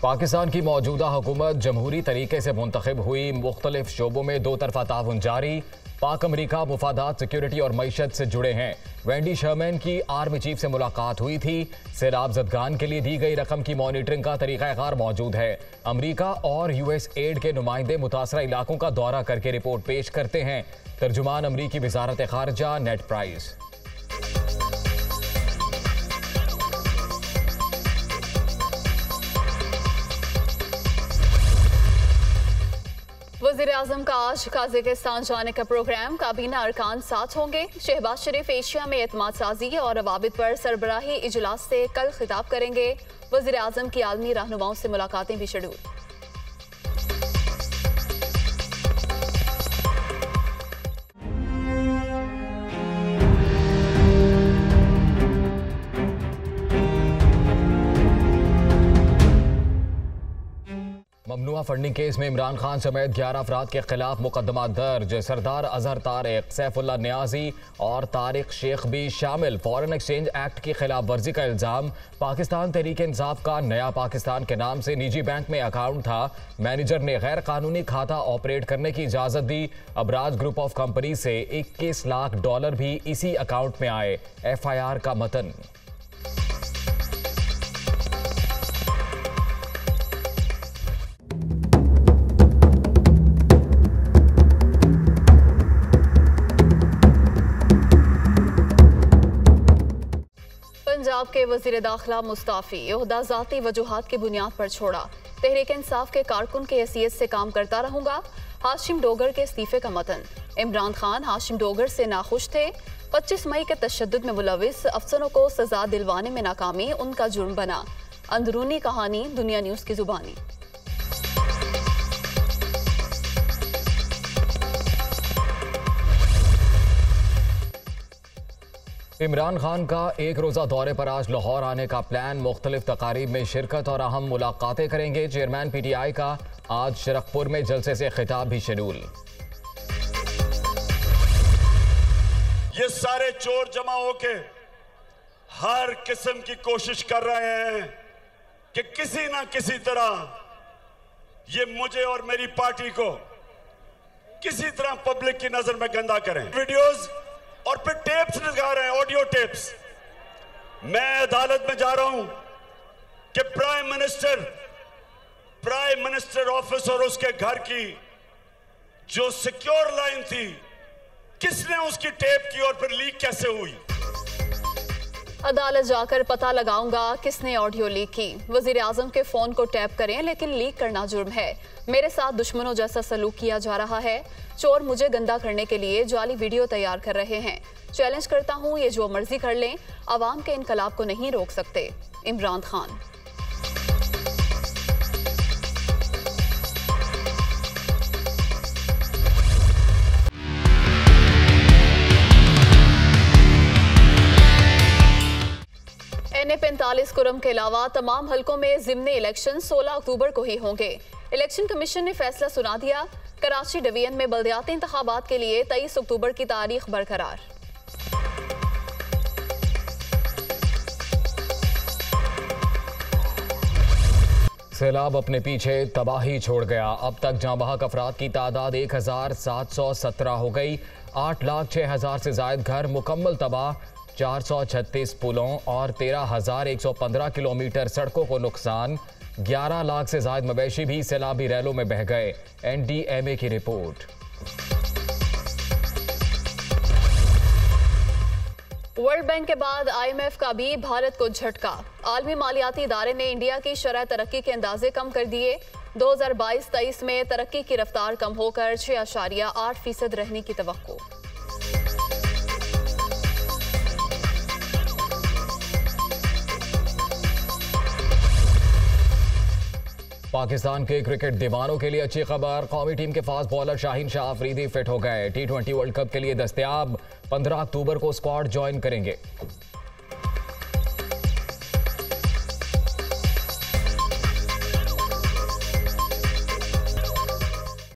पाकिस्तान की मौजूदा हुकूमत जमहूरी तरीके से मुंतखब हुई, मुख्तलिफ शोबों में दो तरफा ताउन जारी। पाक अमरीका मुफादात, सिक्योरिटी और मईशत से जुड़े हैं। वेंडी शर्मैन की आर्मी चीफ से मुलाकात हुई थी। सैलाब ज़दगान के लिए दी गई रकम की मॉनिटरिंग का तरीक़ाकार मौजूद है। अमरीका और यूएस एड के नुमाइंदे मुतासरा इलाकों का दौरा करके रिपोर्ट पेश करते हैं। तर्जुमान अमरीकी वज़ारत ख़ारजा नेड प्राइस। वज़ीर-ए-आज़म का आज कज़ाकिस्तान जाने का प्रोग्राम। काबीना अरकान साथ होंगे। शहबाज शरीफ एशिया में एतमाद साजी और रवाबित पर सरबराही इजलास से कल खिताब करेंगे। वज़ीर-ए-आज़म की आलमी रहनुमाओं से मुलाकातें भी शेड्यूल। ममनुआ फंडिंग केस में इमरान खान समेत 11 अफराद के खिलाफ मुकदमा दर्ज। सरदार अजहर तारिक, सैफुल्लाह नियाजी और तारिक शेख भी शामिल। फॉरेन एक्सचेंज एक्ट की खिलाफ वर्जी का इल्जाम। पाकिस्तान तहरीक इंसाफ का नया पाकिस्तान के नाम से निजी बैंक में अकाउंट था। मैनेजर ने गैर कानूनी खाता ऑपरेट करने की इजाजत दी। अबराज ग्रुप ऑफ कंपनी से $21 लाख भी इसी अकाउंट में आए। FIR का मतन। पंजाब के वज़ीर दाखिला मुस्ताफ़ी, ओहदा ज़ाती वजूहात की बुनियाद पर छोड़ा। तहरीक इंसाफ के कारकुन की हैसियत से काम करता रहूंगा। हाशिम डोगर के इस्तीफे का मतन। इमरान खान हाशिम डोगर से नाखुश थे। 25 मई के तशद्दुद में मुलविस अफसरों को सजा दिलवाने में नाकामी उनका जुर्म बना। अंदरूनी कहानी दुनिया न्यूज़ की जुबानी। इमरान खान का एक रोज़ा दौरे पर आज लाहौर आने का प्लान। मुख्तलिफ तकारीब में शिरकत और अहम मुलाकातें करेंगे। चेयरमैन PTI का आज शरकपुर में जलसे से खिताब भी शेड्यूल। ये सारे चोर जमा होके हर किस्म की कोशिश कर रहे हैं कि किसी ना किसी तरह ये मुझे और मेरी पार्टी को किसी तरह पब्लिक की नजर में गंदा करें। वीडियोस और फिर टेप्स लगा रहे हैं, ऑडियो टेप्स। मैं अदालत में जा रहा हूं कि प्राइम मिनिस्टर ऑफिस और उसके घर की जो सिक्योर लाइन थी, किसने उसकी टेप की और फिर लीक कैसे हुई। अदालत जाकर पता लगाऊंगा किसने ऑडियो लीक की। वजीर आजम के फोन को टैप करें, लेकिन लीक करना जुर्म है। मेरे साथ दुश्मनों जैसा सलूक किया जा रहा है। चोर मुझे गंदा करने के लिए जाली वीडियो तैयार कर रहे हैं। चैलेंज करता हूं, ये जो मर्जी कर लें, अवाम के इनकलाब को नहीं रोक सकते। इमरान खान। NA 45 कुरम के अलावा तमाम हलकों में ज़िमनी इलेक्शन 16 अक्टूबर को ही होंगे। इलेक्शन कमीशन ने फैसला सुना दिया। कराची डिवीजन में बल्दियाती इंतखाबात के लिए 23 अक्टूबर की तारीख बरकरार। सैलाब अपने पीछे तबाही छोड़ गया। अब तक जाँ बहक अफराद की तादाद 1717 हो गई। 8,06,000 से जायद घर मुकम्मल तबाह। 436 पुलों और 13,115 किलोमीटर सड़कों को नुकसान। 11 लाख से जायद मवेशी भी सैलाबी रैलों में बह गए। NDMA की रिपोर्ट। वर्ल्ड बैंक के बाद IMF का भी भारत को झटका। आलमी मालियाती इदारे ने इंडिया की शरह तरक्की के अंदाजे कम कर दिए। 2022-23 में तरक्की की रफ्तार कम होकर 6.8% रहने की तवक्को। पाकिस्तान के क्रिकेट दीवानों के लिए अच्छी खबर। कौमी टीम के fast bowler Shaheen Shah Afridi fit हो गए। T20 वर्ल्ड कप के लिए दस्तयाब। 15 अक्टूबर को स्क्वाड ज्वाइन करेंगे।